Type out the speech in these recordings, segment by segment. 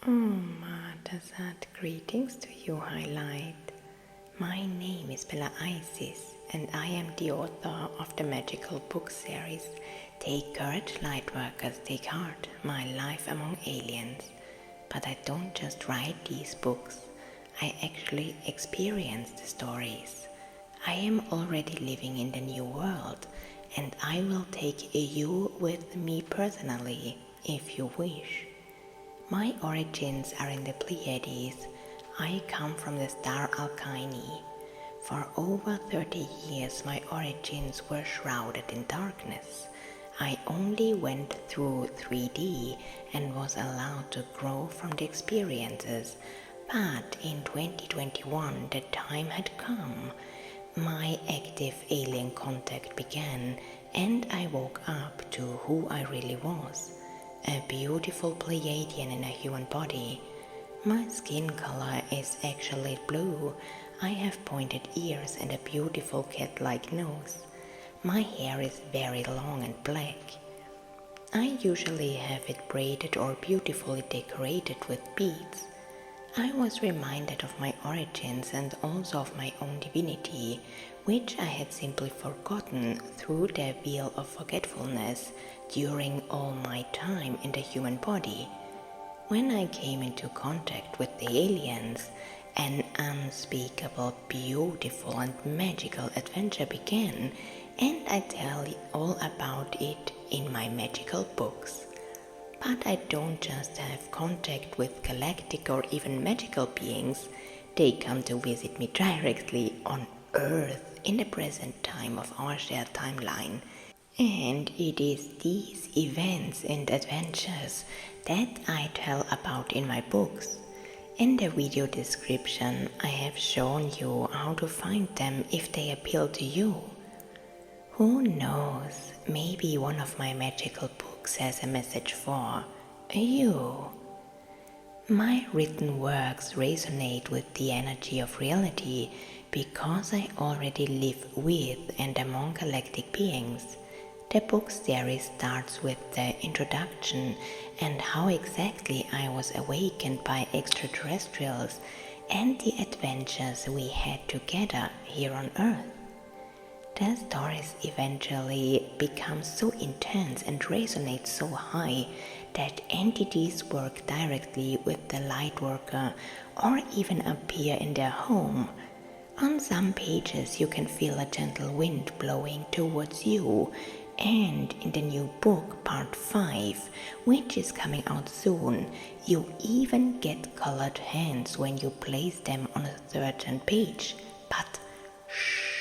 Omar Ta Satt, greetings to you, Highlight. My name is Bella Isis, and I am the author of the magical book series Take Courage, Lightworkers, Take Heart, My Life Among Aliens. But I don't just write these books, I actually experience the stories. I am already living in the new world, and I will take you with me personally, if you wish. My origins are in the Pleiades. I come from the star Alkyne. For over 30 years my origins were shrouded in darkness. I only went through 3D and was allowed to grow from the experiences. But in 2021 the time had come. My active alien contact began, and I woke up to who I really was. A beautiful Pleiadian in a human body. My skin color is actually blue. I have pointed ears and a beautiful cat-like nose. My hair is very long and black. I usually have it braided or beautifully decorated with beads. I was reminded of my origins and also of my own divinity, which I had simply forgotten through the veil of forgetfulness during all my time in the human body. When I came into contact with the aliens, an unspeakable, beautiful and magical adventure began, and I tell all about it in my magical books. But I don't just have contact with galactic or even magical beings, they come to visit me directly on Earth in the present time of our shared timeline. And it is these events and adventures that I tell about in my books. In the video description I have shown you how to find them if they appeal to you. Who knows, maybe one of my magical books has a message for you. My written works resonate with the energy of reality because I already live with and among galactic beings. The book series starts with the introduction and how exactly I was awakened by extraterrestrials and the adventures we had together here on Earth. The stories eventually become so intense and resonate so high that entities work directly with the lightworker or even appear in their home. On some pages you can feel a gentle wind blowing towards you, and in the new book part 5, which is coming out soon, you even get colored hands when you place them on a certain page. But shh!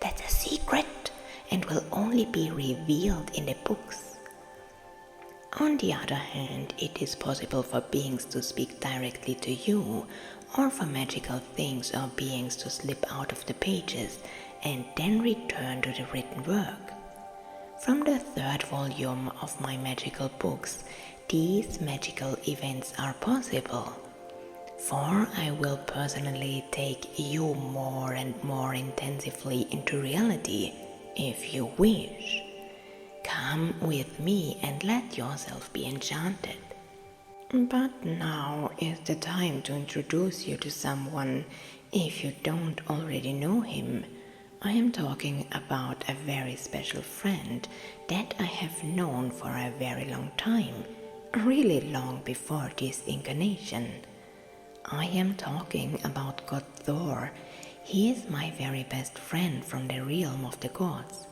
That's a secret and will only be revealed in the books. On the other hand, it is possible for beings to speak directly to you, or for magical things or beings to slip out of the pages and then return to the written work. From the 3rd volume of my magical books, these magical events are possible. For I will personally take you more and more intensively into reality, if you wish. Come with me and let yourself be enchanted. But now is the time to introduce you to someone, if you don't already know him. I am talking about a very special friend that I have known for a very long time, really long before this incarnation. I am talking about God Thor. He is my very best friend from the realm of the gods.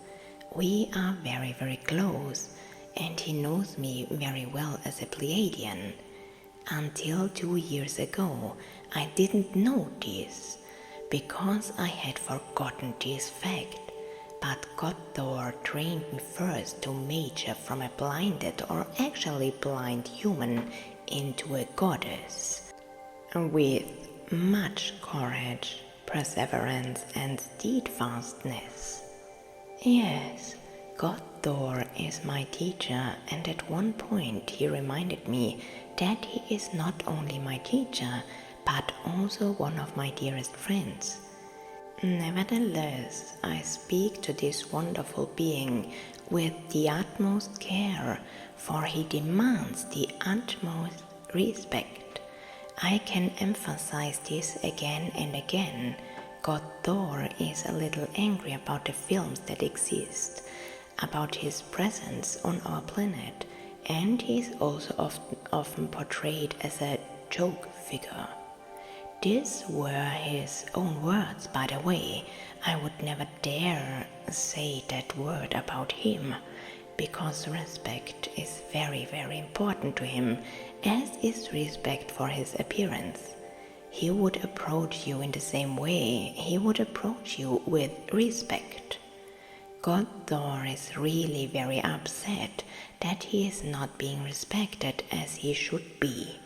We are very, very close, and he knows me very well as a Pleiadian. Until 2 years ago, I didn't know this, because I had forgotten this fact. But God Thor trained me first to major from a blinded or actually blind human into a goddess. With much courage, perseverance and steadfastness. Yes, God Thor is my teacher, and at one point he reminded me that he is not only my teacher, but also one of my dearest friends. Nevertheless, I speak to this wonderful being with the utmost care, for he demands the utmost respect. I can emphasize this again and again. God Thor is a little angry about the films that exist, about his presence on our planet, and he is also often portrayed as a joke figure. These were his own words, by the way. I would never dare say that word about him, because respect is very, very important to him, as is respect for his appearance. He would approach you in the same way. He would approach you with respect. God Thor is really very upset that he is not being respected as he should be.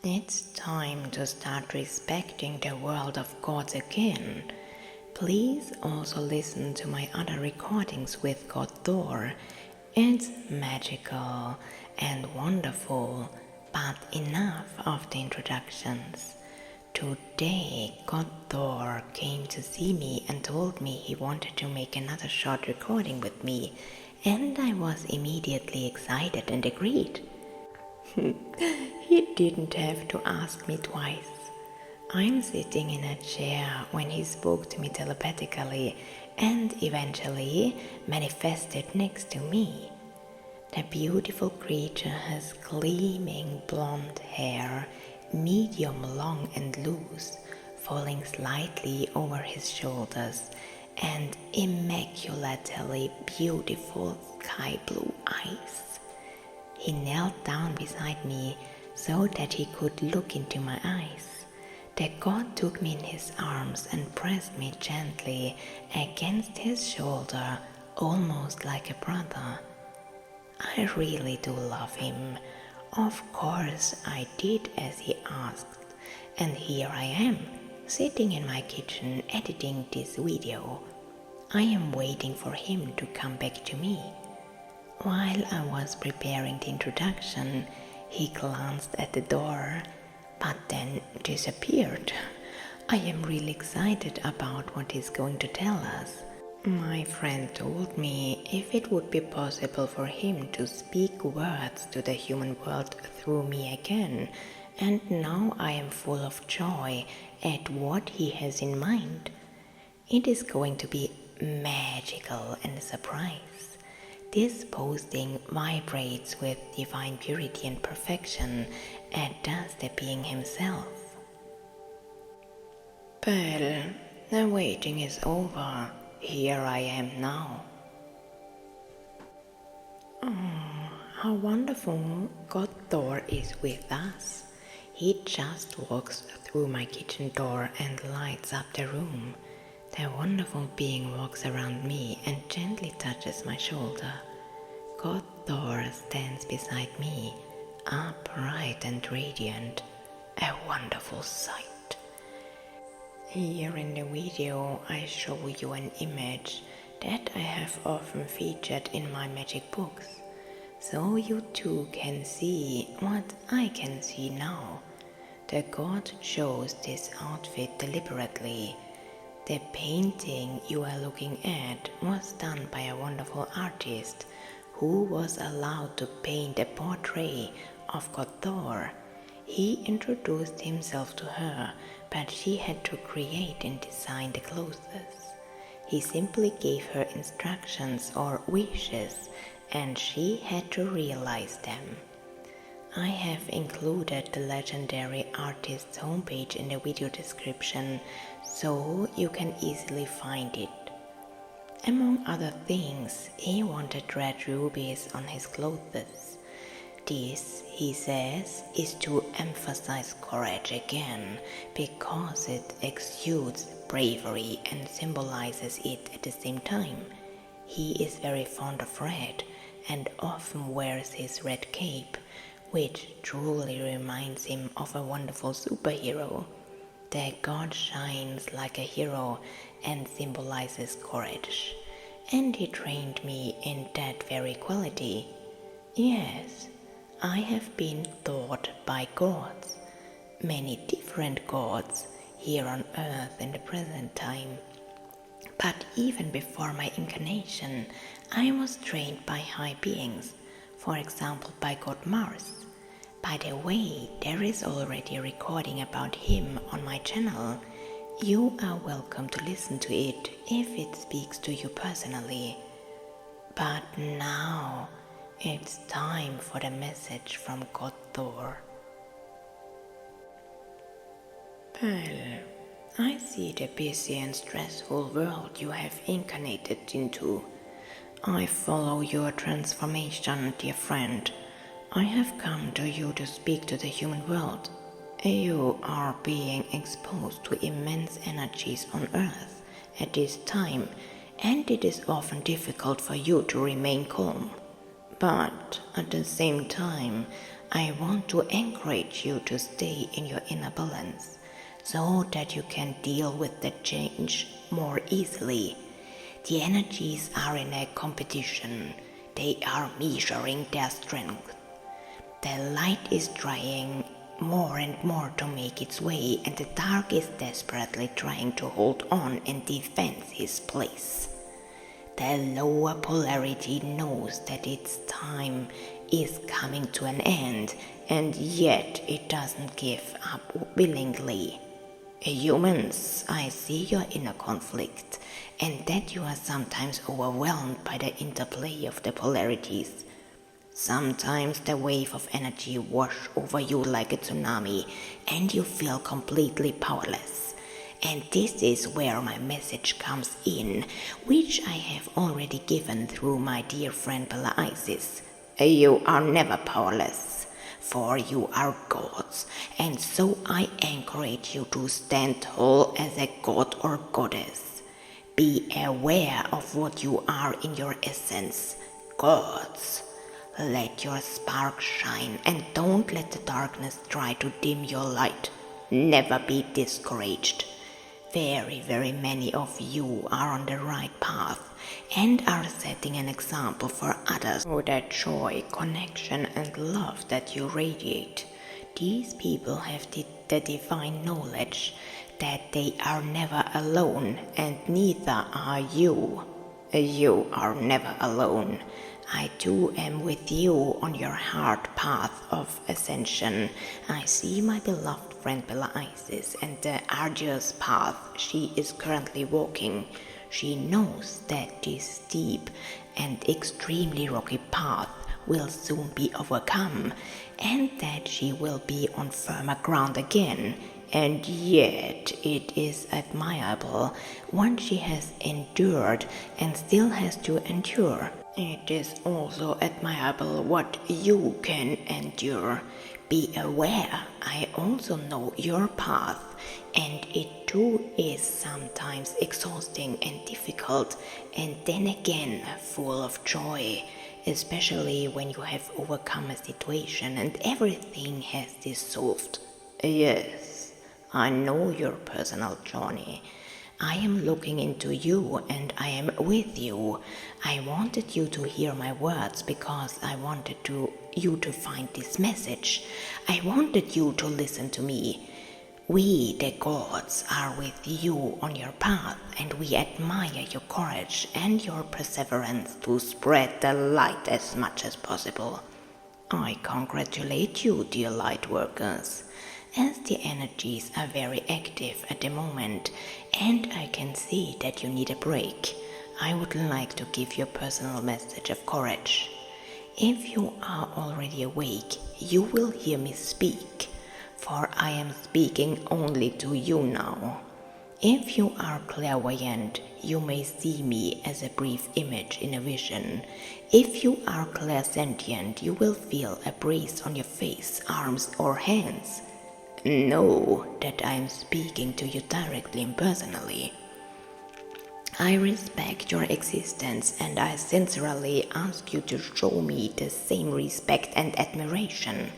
It's time to start respecting the world of gods again. Please also listen to my other recordings with God Thor. It's magical and wonderful, but enough of the introductions. Today, God Thor came to see me and told me he wanted to make another short recording with me, and I was immediately excited and agreed. He didn't have to ask me twice. I'm sitting in a chair when he spoke to me telepathically and eventually manifested next to me. The beautiful creature has gleaming blonde hair, medium long and loose, falling slightly over his shoulders, and immaculately beautiful sky blue eyes. He knelt down beside me so that he could look into my eyes. The god took me in his arms and pressed me gently against his shoulder, almost like a brother. I really do love him. Of course I did as he asked, and here I am, sitting in my kitchen editing this video. I am waiting for him to come back to me. While I was preparing the introduction, he glanced at the door, but then disappeared. I am really excited about what he's going to tell us. My friend told me if it would be possible for him to speak words to the human world through me again, and now I am full of joy at what he has in mind. It is going to be magical and a surprise. This posting vibrates with divine purity and perfection, as does the being himself. Well, the waiting is over. Here I am now. Oh, how wonderful God Thor is with us. He just walks through my kitchen door and lights up the room. The wonderful being walks around me and gently touches my shoulder. God Thor stands beside me, upright and radiant, a wonderful sight. Here in the video I show you an image that I have often featured in my magic books, so you too can see what I can see now. The god chose this outfit deliberately. The painting you are looking at was done by a wonderful artist who was allowed to paint a portrait of God Thor. He introduced himself to her, but she had to create and design the clothes. He simply gave her instructions or wishes, and she had to realize them. I have included the legendary artist's homepage in the video description, so you can easily find it. Among other things, he wanted red rubies on his clothes. This, he says, is to emphasize courage again, because it exudes bravery and symbolizes it at the same time. He is very fond of red and often wears his red cape, which truly reminds him of a wonderful superhero. The god shines like a hero and symbolizes courage, and he trained me in that very quality. Yes, I have been taught by gods, many different gods here on earth in the present time. But even before my incarnation, I was trained by high beings, for example by God Mars. By the way, there is already a recording about him on my channel. You are welcome to listen to it if it speaks to you personally. But now it's time for the message from God Thor. Well, I see the busy and stressful world you have incarnated into. I follow your transformation, dear friend. I have come to you to speak to the human world. You are being exposed to immense energies on Earth at this time, and it is often difficult for you to remain calm. But at the same time, I want to encourage you to stay in your inner balance, so that you can deal with the change more easily. The energies are in a competition. They are measuring their strength. The light is trying more and more to make its way, and the dark is desperately trying to hold on and defend its place. The lower polarity knows that its time is coming to an end, and yet it doesn't give up willingly. Humans, I see your inner conflict, and that you are sometimes overwhelmed by the interplay of the polarities. Sometimes the wave of energy washes over you like a tsunami, and you feel completely powerless. And this is where my message comes in, which I have already given through my dear friend Bella Isis. You are never powerless, for you are gods, and so I encourage you to stand tall as a god or goddess. Be aware of what you are in your essence, gods. Let your spark shine, and don't let the darkness try to dim your light. Never be discouraged. Very many of you are on the right path and are setting an example for others through that joy, connection and love that you radiate. These people have the divine knowledge that they are never alone, and neither are you. You are never alone. I too am with you on your hard path of ascension. I see my beloved friend Bella Isis and the arduous path she is currently walking. She knows that this steep and extremely rocky path will soon be overcome, and that she will be on firmer ground again. And yet it is admirable once she has endured and still has to endure. It is also admirable what you can endure. Be aware, I also know your path, and it too is sometimes exhausting and difficult, and then again full of joy, especially when you have overcome a situation and everything has dissolved. Yes, I know your personal journey. I am looking into you and I am with you. I wanted you to hear my words because I wanted you to find this message. I wanted you to listen to me. We, the gods, are with you on your path, and we admire your courage and your perseverance to spread the light as much as possible. I congratulate you, dear light workers, as the energies are very active at the moment, and I can see that you need a break. I would like to give you a personal message of courage. If you are already awake, you will hear me speak, for I am speaking only to you now. If you are clairvoyant, you may see me as a brief image in a vision. If you are clairsentient, you will feel a breeze on your face, arms or hands. Know that I am speaking to you directly and personally. I respect your existence, and I sincerely ask you to show me the same respect and admiration.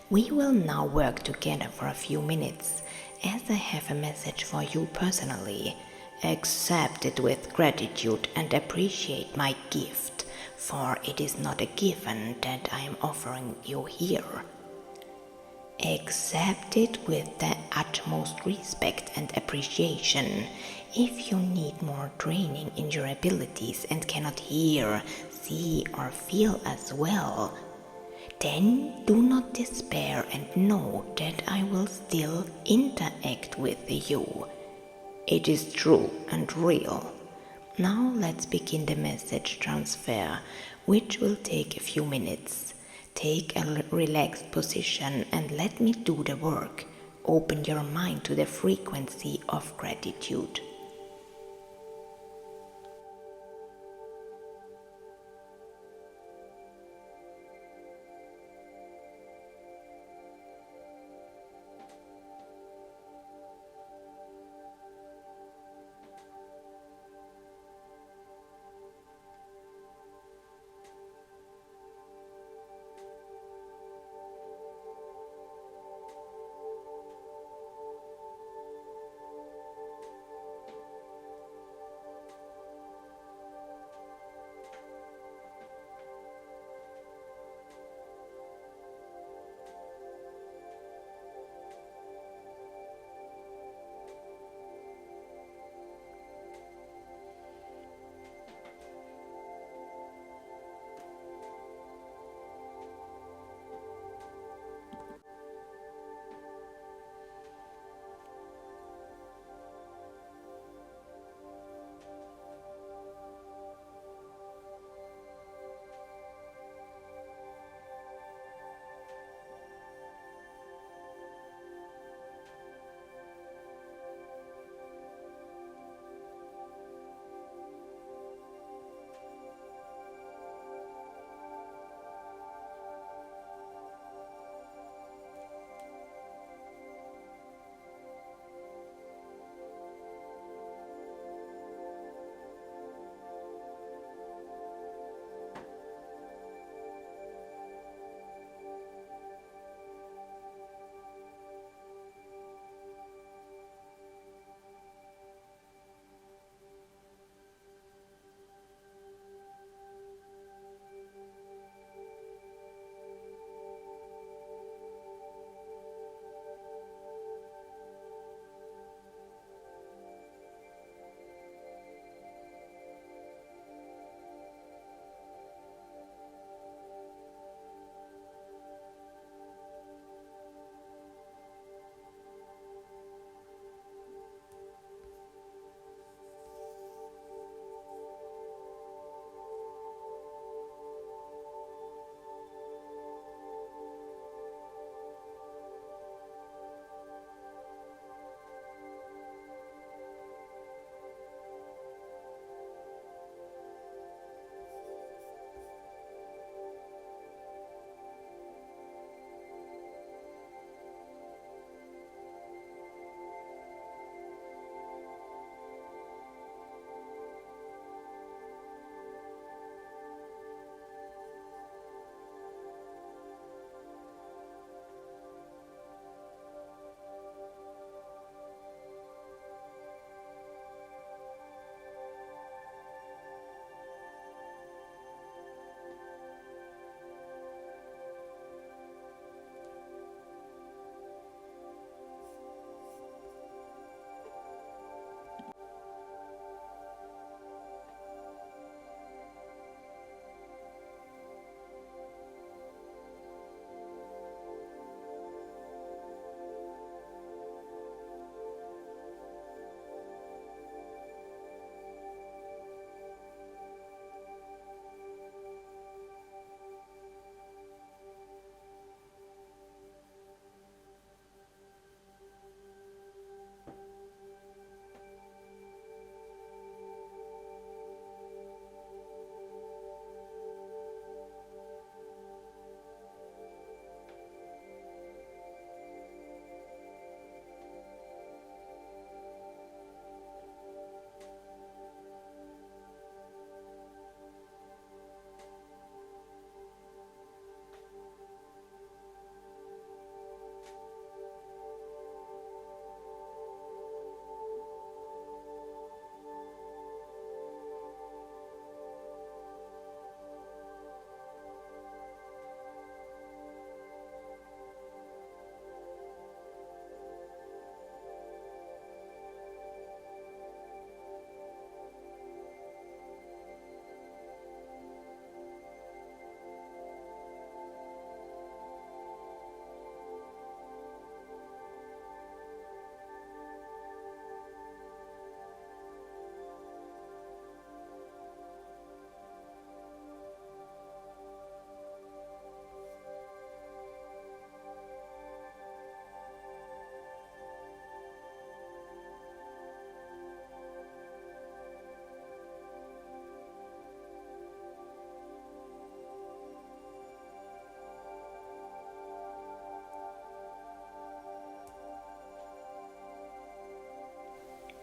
We will now work together for a few minutes, as I have a message for you personally. Accept it with gratitude and appreciate my gift, for it is not a given that I am offering you here. Accept it with the utmost respect and appreciation. If you need more training in your abilities and cannot hear, see or feel as well, Then do not despair and know that I will still interact with you. It is true and real. Now let's begin the message transfer, which will take a few minutes. Take a relaxed position and let me do the work. Open your mind to the frequency of gratitude.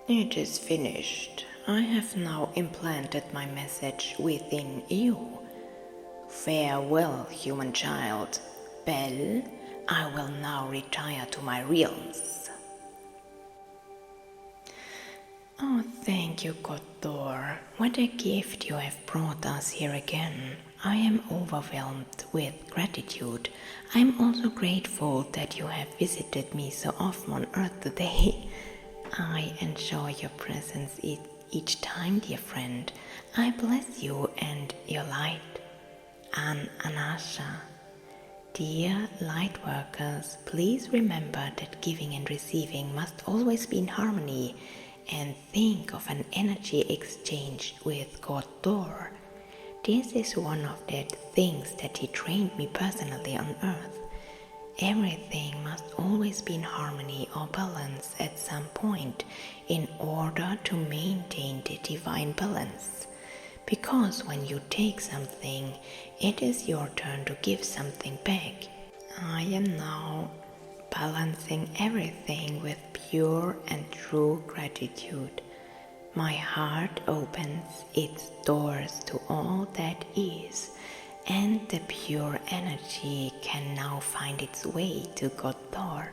It is finished. I have now implanted my message within you. Farewell, human child. Belle, I will now retire to my realms. Oh, thank you, God Thor. What a gift you have brought us here again. I am overwhelmed with gratitude. I am also grateful that you have visited me so often on Earth today. I enjoy your presence each time, dear friend. I bless you and your light. Anasha. Dear light workers, please remember that giving and receiving must always be in harmony, and think of an energy exchange with God Thor. This is one of the things that he trained me personally on Earth. Everything must always be in harmony or balance at some point in order to maintain the divine balance. Because when you take something, it is your turn to give something back. I am now balancing everything with pure and true gratitude. My heart opens its doors to all that is, and the pure energy can now find its way to God Thor.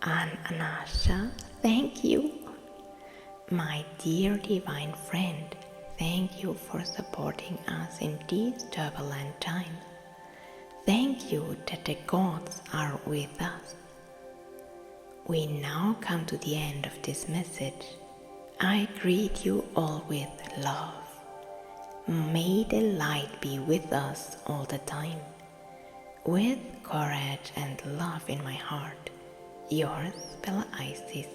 Anasha, thank you. My dear divine friend, thank you for supporting us in these turbulent times. Thank you that the gods are with us. We now come to the end of this message. I greet you all with love. May the light be with us all the time. With courage and love in my heart, yours, Bella Isis.